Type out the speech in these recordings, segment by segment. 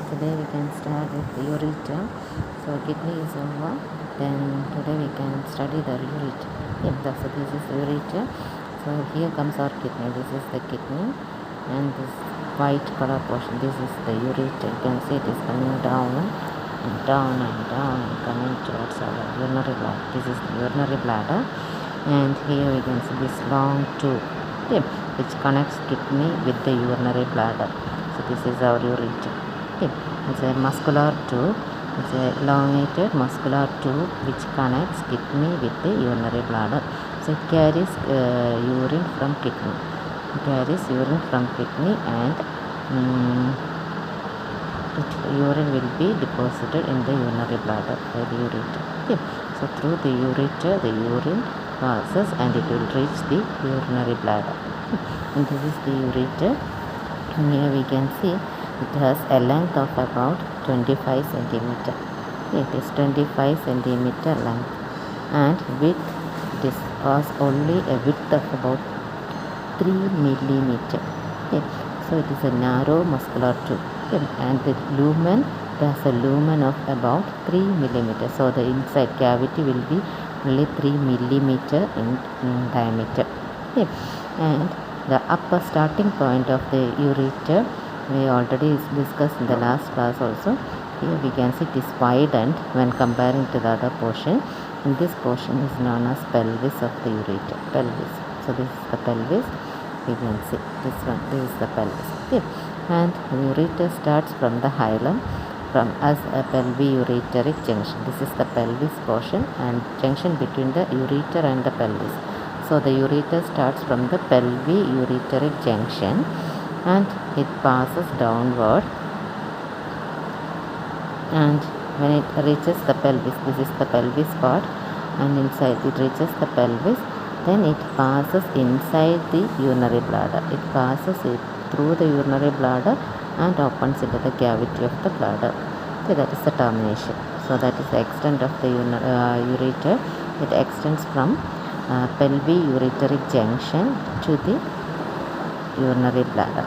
Today we can start with the ureter. So kidney is over. Then today we can study the ureter. So this is ureter. So here comes our kidney. This is the kidney, and this white color portion. This is the ureter. You can see it is coming down and down and down and coming towards our urinary bladder. This is the urinary bladder, and here we can see this long tube, which connects kidney with the urinary bladder. So this is our ureter. It's a muscular tube. It's a elongated muscular tube which connects kidney with the urinary bladder. So it carries urine from kidney. It carries urine from kidney, and urine will be deposited in the urinary bladder by the ureter. So through the ureter, the urine passes and it will reach the urinary bladder. And this is the ureter. And here we can see it has a length of about 25 centimeter. It is 25 centimeter length, and width, it has only a width of about 3 millimeter. So it is a narrow muscular tube, and the lumen, has a lumen of about 3 millimeter. So the inside cavity will be only 3 millimeter in diameter. And the upper starting point of the ureter, we already discussed in the last class also. Here we can see it is widened when comparing to the other portion, and this portion is known as pelvis of the ureter. Pelvis. So this is the pelvis. We can see this one. This is the pelvis. And the ureter starts from the hilum, from as a pelviureteric junction. This is the pelvis portion and junction between the ureter and the pelvis. So the ureter starts from the pelviureteric junction, and it passes downward, and when it reaches the pelvis, this is the pelvis part, and inside it reaches the pelvis, then it passes inside the urinary bladder. It passes it through the urinary bladder and opens into the cavity of the bladder. That is the termination. So that is the extent of the ureter. It extends from pelviureteric junction to the urinary bladder.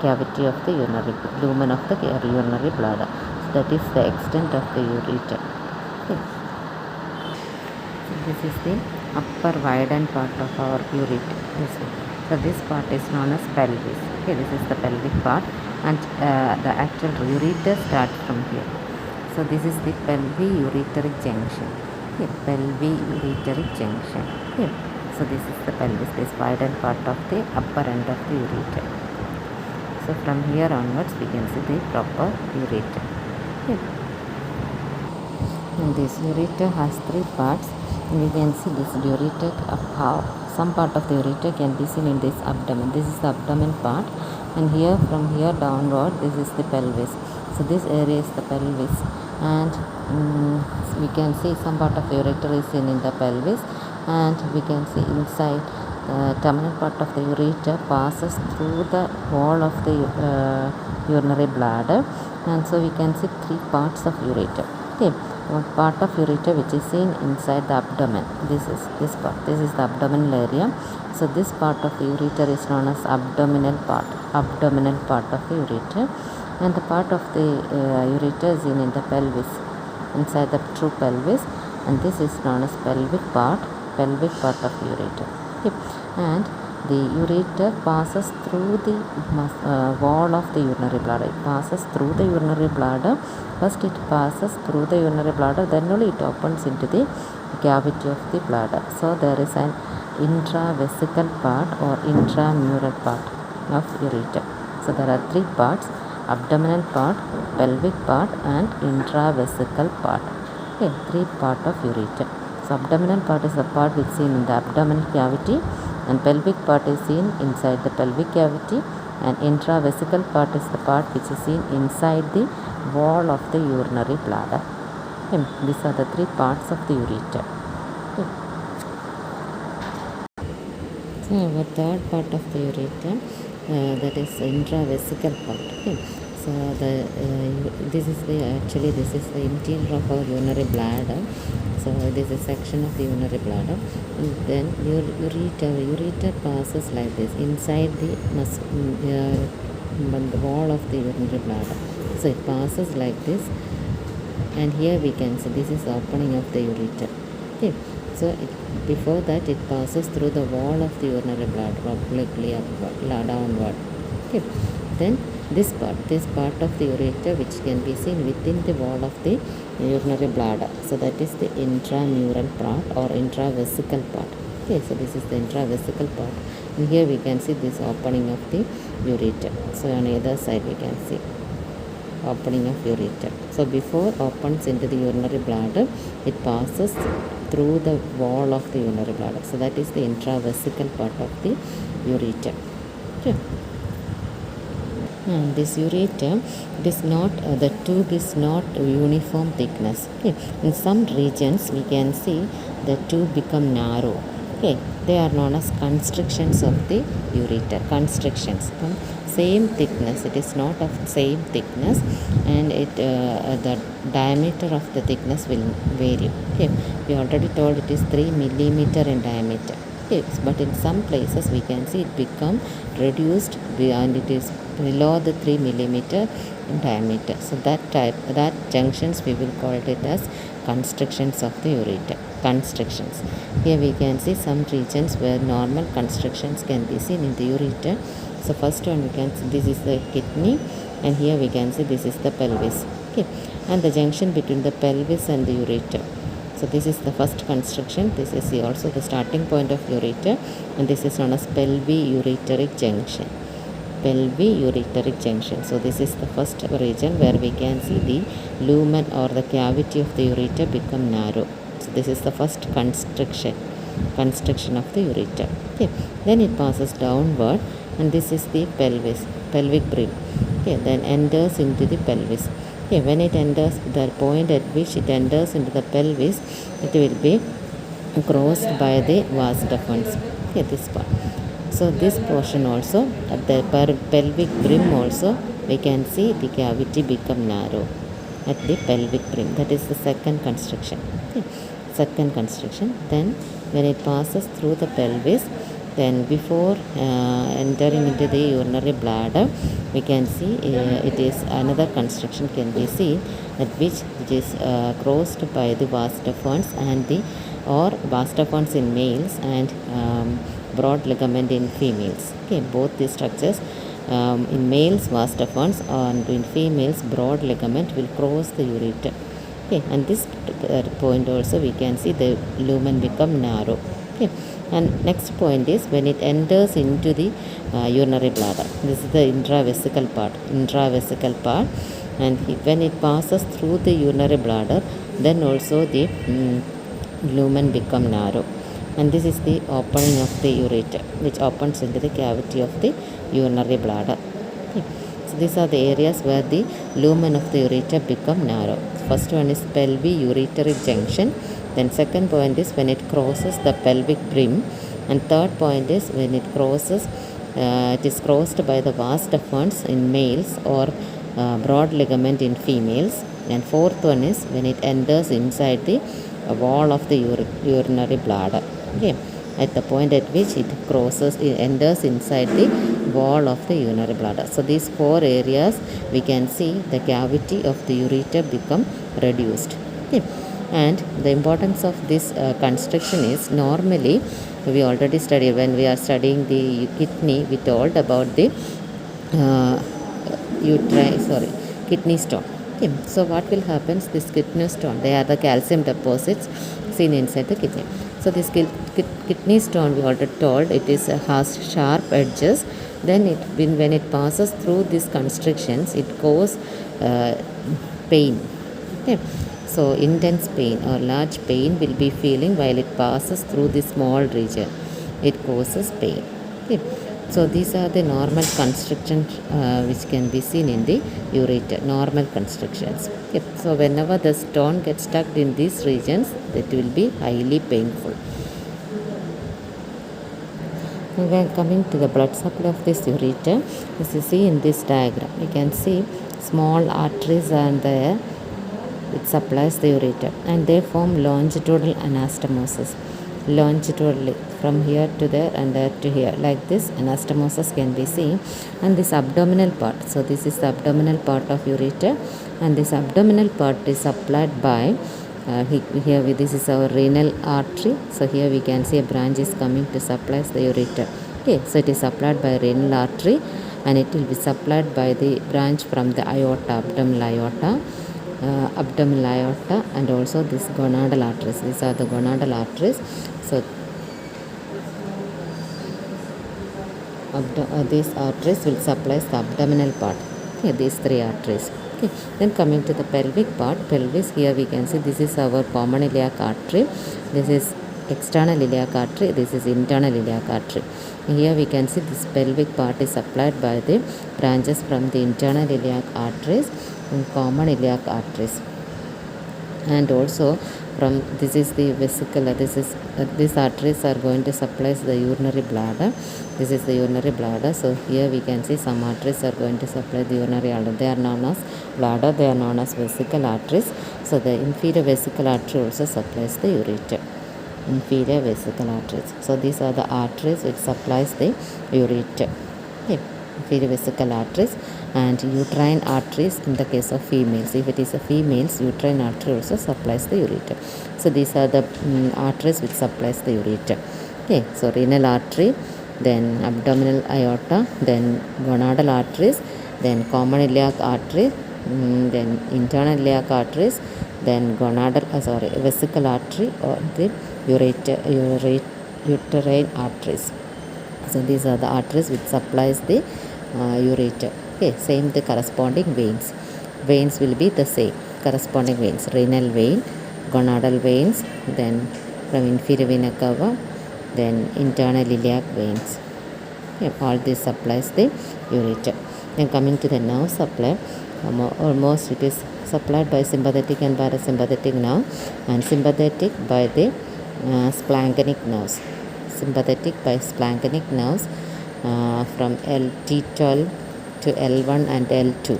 Cavity of the urinary, lumen of the urinary bladder. So that is the extent of the ureter. So this is the upper widened part of our ureter. So this part is known as pelvis. This is the pelvic part, and the actual ureter starts from here. So this is the pelviureteric junction. Pelviureteric junction. So this is the pelvis, this widened part of the upper end of the ureter. So from here onwards we can see the proper ureter. And this ureter has 3 parts. And we can see this ureter, how some part of the ureter can be seen in this abdomen. This is the abdomen part, and here from here downward, this is the pelvis. So this area is the pelvis, and we can see some part of the ureter is seen in the pelvis, and we can see inside the terminal part of the ureter passes through the wall of the urinary bladder, and so we can see 3 parts of ureter. One part of ureter which is seen inside the abdomen. This is this part. This is the abdominal area. So this part of the ureter is known as abdominal part. Abdominal part of the ureter, and the part of the ureter is seen in the pelvis, inside the true pelvis, and this is known as pelvic part. Pelvic part of the ureter. And the ureter passes through the wall of the urinary bladder. It passes through the urinary bladder. First it passes through the urinary bladder, then only it opens into the cavity of the bladder. So there is an intravesical part or intramural part of ureter. So there are 3 parts: abdominal part, pelvic part, and intravesical part. 3 part of ureter. So abdominal part is the part which is seen in the abdominal cavity, and pelvic part is seen inside the pelvic cavity, and intravesical part is the part which is seen inside the wall of the urinary bladder. These are the 3 parts of the ureter. So our third part of the ureter, that is intravesical part. So this is the interior of our urinary bladder. So this is a section of the urinary bladder, and then ureter passes like this inside the the wall of the urinary bladder. So it passes like this, and here we can see this is the opening of the ureter. Okay, so before that it passes through the wall of the urinary bladder obliquely upward, downward. Okay, then this part of the ureter, which can be seen within the wall of the urinary bladder, so that is the intramural part or intravesical part. Okay, so this is the intravesical part, and here we can see this opening of the ureter. So on either side we can see opening of ureter. So before opens into the urinary bladder, it passes through the wall of the urinary bladder. So that is the intravesical part of the ureter. Okay. And this ureter, it is not the tube is not uniform thickness. Okay. In some regions we can see the tube become narrow. Okay, they are known as constrictions of the ureter. Constrictions, same thickness, it is not of same thickness, and the diameter of the thickness will vary. Okay, we already told it is 3 millimeter in diameter. Okay, but in some places we can see it become reduced and it is below the 3 millimeter in diameter. So that junctions we will call it as constrictions of the ureter. Constrictions. Here we can see some regions where normal constrictions can be seen in the ureter. So first one we can see this is the kidney, and here we can see this is the pelvis. Okay, and the junction between the pelvis and the ureter. So this is the first constriction. This is also the starting point of ureter, and this is known as pelvi-ureteric junction. Pelvi-ureteric junction. So this is the first region where we can see the lumen or the cavity of the ureter become narrow. So this is the first constriction of the ureter. Okay, then it passes downward, and this is the pelvic brim. Okay, then enters into the pelvis. Okay, when it enters, the point at which it enters into the pelvis, it will be crossed by the vas deferens. Okay, this part. So this portion also, at the pelvic brim also, we can see the cavity become narrow at the pelvic brim. That is the second constriction. Okay. Second constriction. Then when it passes through the pelvis, then before entering into the urinary bladder, we can see it is another constriction can be seen, at which it is crossed by the vas deferens and the vas deferens in males and broad ligament in females. Okay, both these structures, in males vas deferens and in females broad ligament will cross the ureter. Okay, and this point also we can see the lumen become narrow. Okay, and next point is when it enters into the urinary bladder. This is the intravesical part, and when it passes through the urinary bladder, then also the lumen become narrow, and this is the opening of the ureter, which opens into the cavity of the urinary bladder. Okay. So these are the areas where the lumen of the ureter become narrow. First one is pelvi-ureteric junction. Then second point is when it crosses the pelvic brim. And third point is when it crosses, it is crossed by the vas deferens in males or broad ligament in females. And fourth one is when it enters inside the wall of the urinary bladder. Okay, at the point at which it enters inside the wall of the urinary bladder. So these four areas we can see the cavity of the ureter become reduced. Okay. And the importance of this constriction is, normally we already studied when we are studying the kidney, we told about the kidney stone. Okay. So what will happen? This kidney stone, they are the calcium deposits seen inside the kidney. So this kidney stone, we already told, it has sharp edges. Then when it passes through these constrictions, it causes pain. Okay. So intense pain or large pain will be feeling while it passes through this small region. It causes pain. Okay. So these are the normal constrictions which can be seen in the ureter, normal constrictions. Okay. So whenever the stone gets stuck in these regions, it will be highly painful. And when coming to the blood supply of this ureter, as you see in this diagram, you can see small arteries are there. It supplies the ureter, and they form longitudinal anastomosis. longitudinally from here to there and there to here, like this anastomosis can be seen. And this abdominal part, so this is the abdominal part of ureter, and this abdominal part is supplied by here this is our renal artery. So here we can see a branch is coming to supply the ureter. Okay, so it is supplied by renal artery, and it will be supplied by the branch from the aorta, abdominal aorta, and also this gonadal arteries. These are the gonadal arteries. So these arteries will supply the abdominal part. Okay, these three arteries. Okay. Then coming to the pelvic part, pelvis, here we can see this is our common iliac artery, this is external iliac artery, this is internal iliac artery. Here we can see this pelvic part is supplied by the branches from the internal iliac arteries and common iliac arteries. And also from this is the vesicle, these arteries are going to supply the urinary bladder. This is the urinary bladder. So here we can see some arteries are going to supply the urinary bladder. They are known as bladder, they are known as vesical arteries. So the inferior vesical artery also supplies the ureter. Inferior vesical arteries. So these are the arteries which supplies the ureter. Okay. Inferior vesical arteries and uterine arteries in the case of females. If it is a females, uterine artery also supplies the ureter. So these are the arteries which supplies the ureter. Okay, so renal artery, then abdominal aorta, then gonadal arteries, then common iliac artery, then internal iliac arteries, then vesical artery or the uterine arteries. So these are the arteries which supplies the ureter. Okay, same the corresponding veins. Veins will be the same. Corresponding veins: renal vein, gonadal veins, then from inferior vena cava, then internal iliac veins. Okay, all this supplies the ureter. Then coming to the nerve supply, almost it is supplied by sympathetic and parasympathetic nerve, and sympathetic by the splanchnic nerves. Sympathetic by splanchnic nerves from T12 to L1 and L2.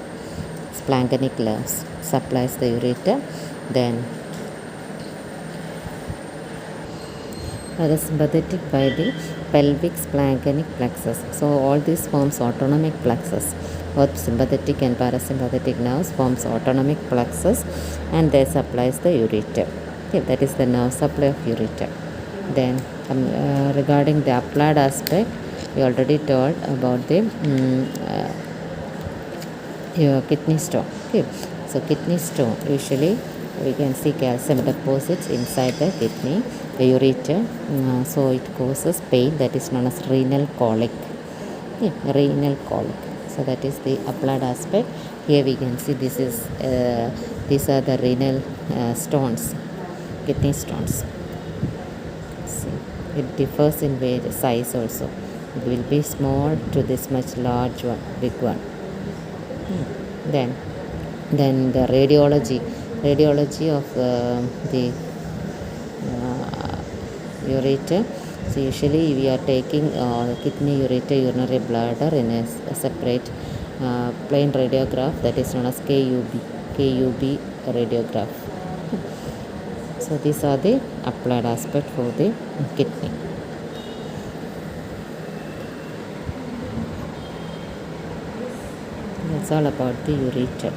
Splanchnic nerves supplies the ureter. Then parasympathetic by the pelvic splanchnic plexus. So all these forms autonomic plexus. Both sympathetic and parasympathetic nerves forms autonomic plexus, and they supplies the ureter. Okay, that is the nerve supply of ureter. Then regarding the applied aspect, we already told about the kidney stone. Okay, so kidney stone, usually we can see calcium deposits inside the kidney, the ureter. So it causes pain, that is known as renal colic. Okay, renal colic. So that is the applied aspect. Here we can see this is these are the renal stones, kidney stones. See, it differs in size also. It will be small to this much large one, big one. Then the radiology of the ureter. So usually we are taking kidney, ureter, urinary bladder in a separate plain radiograph, that is known as KUB radiograph. So these are the applied aspect for the kidney. That's all about the ureter.